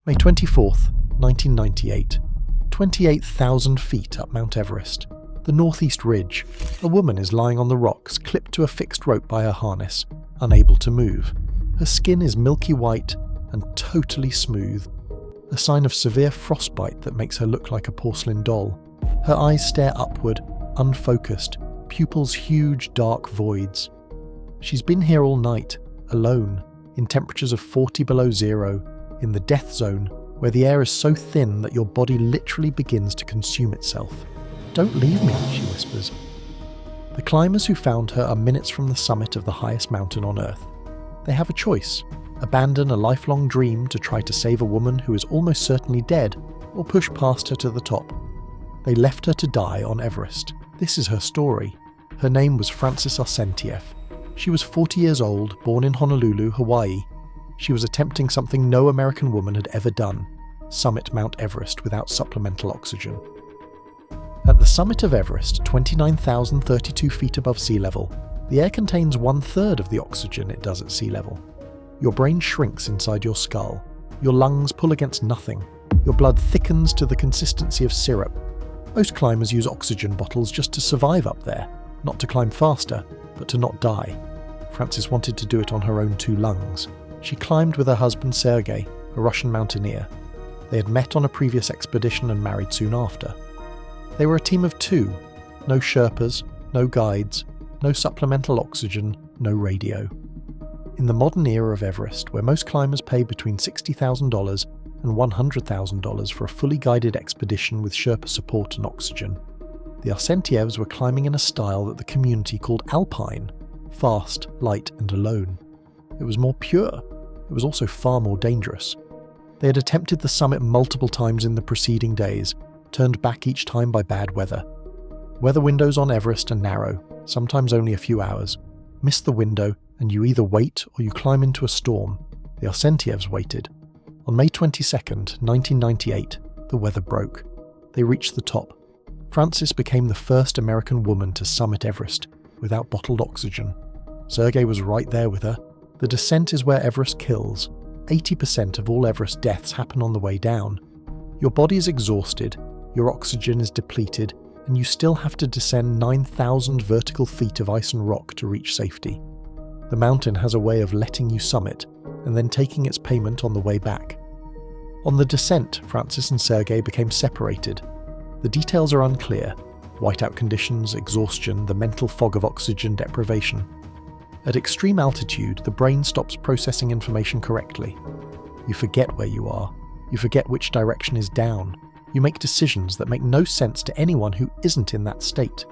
May 24th, 1998. 28,000 feet up Mount Everest, the northeast ridge. A woman is lying on the rocks, clipped to a fixed rope by her harness, unable to move. Her skin is milky white and totally smooth, a sign of severe frostbite that makes her look like a porcelain doll. Her eyes stare upward, unfocused, pupils huge dark voids. She's been here all night, alone, in temperatures of 40 below zero, in the death zone, where the air is so thin that your body literally begins to consume itself. "Don't leave me," she whispers. The climbers who found her are minutes from the summit of the highest mountain on Earth. They have a choice: abandon a lifelong dream to try to save a woman who is almost certainly dead, or push past her to the top. They left her to die on Everest. This is her story. Her name was Francys Arsentiev. She was 40 years old, born in Honolulu, Hawaii. She was attempting something no American woman had ever done: summit Mount Everest without supplemental oxygen. At the summit of Everest, 29,032 feet above sea level, the air contains 1/3 of the oxygen it does at sea level. Your brain shrinks inside your skull. Your lungs pull against nothing. Your blood thickens to the consistency of syrup. Most climbers use oxygen bottles just to survive up there, not to climb faster, but to not die. Francys wanted to do it on her own 2 lungs. She climbed with her husband Sergei, a Russian mountaineer. They had met on a previous expedition and married soon after. They were a team of 2, no Sherpas, no guides, no supplemental oxygen, no radio. In the modern era of Everest, where most climbers pay between $60,000 and $100,000 for a fully guided expedition with Sherpa support and oxygen, the Arsentievs were climbing in a style that the community called alpine: fast, light and alone. It was more pure. It was also far more dangerous. They had attempted the summit multiple times in the preceding days, turned back each time by bad weather. Weather windows on Everest are narrow, sometimes only a few hours. Miss the window, and you either wait or you climb into a storm. The Arsentievs waited. On May 22nd, 1998, the weather broke. They reached the top. Francys became the first American woman to summit Everest without bottled oxygen. Sergei was right there with her. The descent is where Everest kills. 80% of all Everest deaths happen on the way down. Your body is exhausted, your oxygen is depleted, and you still have to descend 9,000 vertical feet of ice and rock to reach safety. The mountain has a way of letting you summit, and then taking its payment on the way back. On the descent, Francys and Sergei became separated. The details are unclear: whiteout conditions, exhaustion, the mental fog of oxygen deprivation. At extreme altitude, the brain stops processing information correctly. You forget where you are. You forget which direction is down. You make decisions that make no sense to anyone who isn't in that state.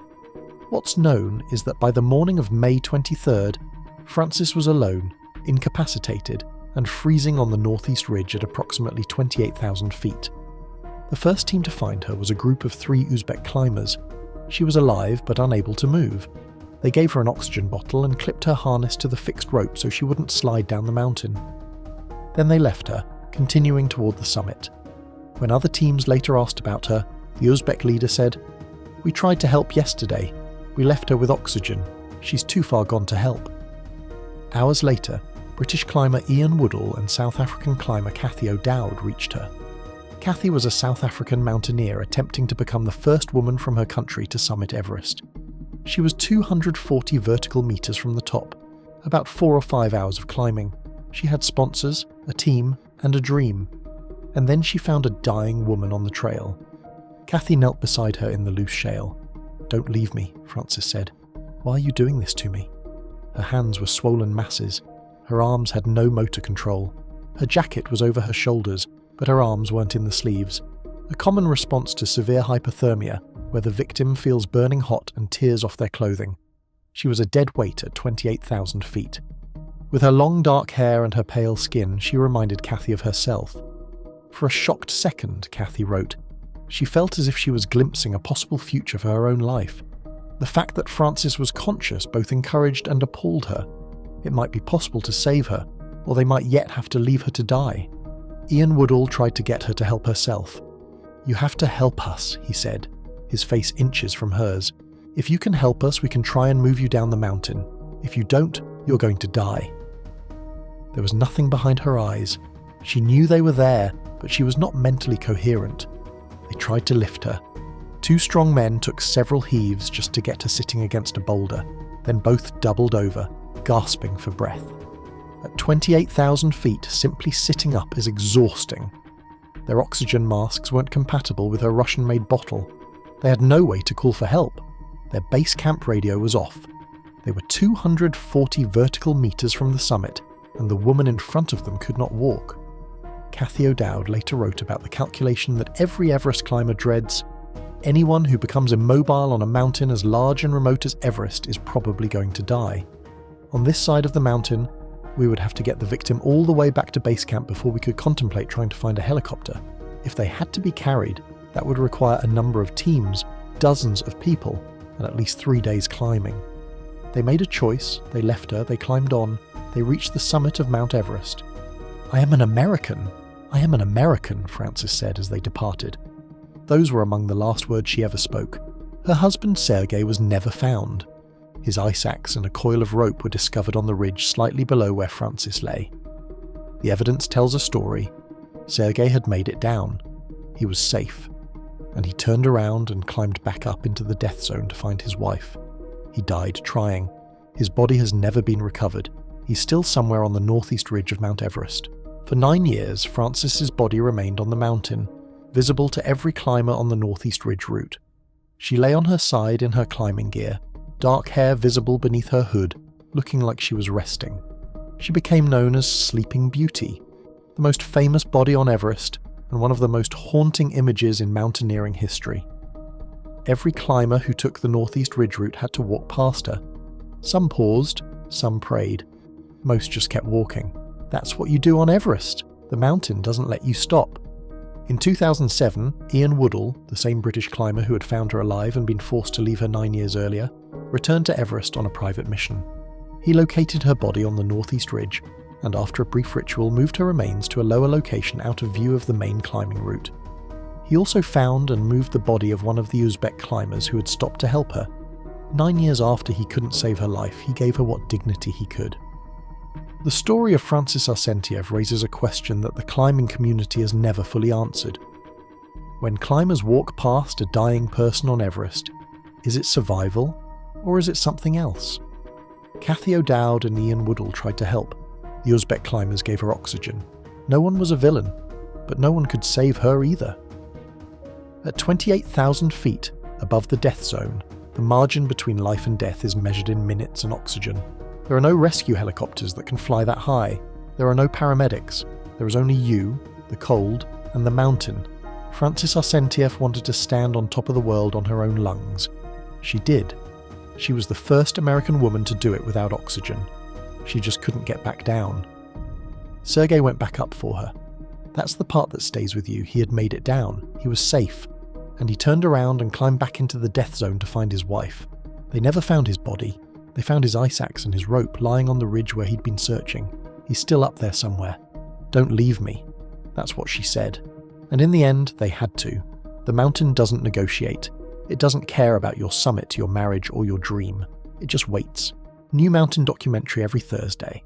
What's known is that by the morning of May 23rd, Francys was alone, incapacitated, and freezing on the northeast ridge at approximately 28,000 feet. The first team to find her was a group of 3 Uzbek climbers. She was alive but unable to move. They gave her an oxygen bottle and clipped her harness to the fixed rope so she wouldn't slide down the mountain. Then they left her, continuing toward the summit. When other teams later asked about her, the Uzbek leader said, "We tried to help yesterday. We left her with oxygen. She's too far gone to help." Hours later, British climber Ian Woodall and South African climber Cathy O'Dowd reached her. Cathy was a South African mountaineer attempting to become the first woman from her country to summit Everest. She was 240 vertical meters from the top, about 4 or 5 hours of climbing. She had sponsors, a team, and a dream. And then she found a dying woman on the trail. Cathy knelt beside her in the loose shale. "Don't leave me," Francys said. "Why are you doing this to me?" Her hands were swollen masses. Her arms had no motor control. Her jacket was over her shoulders, but her arms weren't in the sleeves. A common response to severe hypothermia, where the victim feels burning hot and tears off their clothing. She was a dead weight at 28,000 feet. With her long dark hair and her pale skin, she reminded Cathy of herself. For a shocked second, Cathy wrote, she felt as if she was glimpsing a possible future for her own life. The fact that Francys was conscious both encouraged and appalled her. It might be possible to save her, or they might yet have to leave her to die. Ian Woodall tried to get her to help herself. "You have to help us," he said, his face inches from hers. "If you can help us, we can try and move you down the mountain. If you don't, you're going to die." There was nothing behind her eyes. She knew they were there, but she was not mentally coherent. They tried to lift her. 2 strong men took several heaves just to get her sitting against a boulder, then both doubled over, gasping for breath. At 28,000 feet, simply sitting up is exhausting. Their oxygen masks weren't compatible with her Russian-made bottle. They had no way to call for help. Their base camp radio was off. They were 240 vertical meters from the summit, and the woman in front of them could not walk. Cathy O'Dowd later wrote about the calculation that every Everest climber dreads: anyone who becomes immobile on a mountain as large and remote as Everest is probably going to die. On this side of the mountain, we would have to get the victim all the way back to base camp before we could contemplate trying to find a helicopter. If they had to be carried, that would require a number of teams, dozens of people, and at least 3 days climbing. They made a choice, they left her, they climbed on, they reached the summit of Mount Everest. "I am an American! I am an American," Francys said as they departed. Those were among the last words she ever spoke. Her husband Sergei was never found. His ice axe and a coil of rope were discovered on the ridge slightly below where Francys lay. The evidence tells a story. Sergei had made it down. He was safe. And he turned around and climbed back up into the death zone to find his wife. He died trying. His body has never been recovered. He's still somewhere on the northeast ridge of Mount Everest. For 9 years, Francys's body remained on the mountain, visible to every climber on the northeast ridge route. She lay on her side in her climbing gear, dark hair visible beneath her hood, looking like she was resting. She became known as Sleeping Beauty, the most famous body on Everest and one of the most haunting images in mountaineering history. Every climber who took the northeast ridge route had to walk past her. Some paused, some prayed. Most just kept walking. That's what you do on Everest. The mountain doesn't let you stop. In 2007, Ian Woodall, the same British climber who had found her alive and been forced to leave her 9 years earlier, returned to Everest on a private mission. He located her body on the northeast ridge, and after a brief ritual moved her remains to a lower location out of view of the main climbing route. He also found and moved the body of one of the Uzbek climbers who had stopped to help her. 9 years after he couldn't save her life, he gave her what dignity he could. The story of Francys Arsentiev raises a question that the climbing community has never fully answered. When climbers walk past a dying person on Everest, is it survival, or is it something else? Cathy O'Dowd and Ian Woodall tried to help. The Uzbek climbers gave her oxygen. No one was a villain, but no one could save her either. At 28,000 feet above the death zone, the margin between life and death is measured in minutes and oxygen. There are no rescue helicopters that can fly that high. There are no paramedics. There is only you, the cold, and the mountain. Francys Arsentiev wanted to stand on top of the world on her own lungs. She did. She was the first American woman to do it without oxygen. She just couldn't get back down. Sergei went back up for her. That's the part that stays with you. He had made it down. He was safe. And he turned around and climbed back into the death zone to find his wife. They never found his body. They found his ice axe and his rope lying on the ridge where he'd been searching. He's still up there somewhere. "Don't leave me." That's what she said. And in the end, they had to. The mountain doesn't negotiate. It doesn't care about your summit, your marriage, or your dream. It just waits. New mountain documentary every Thursday.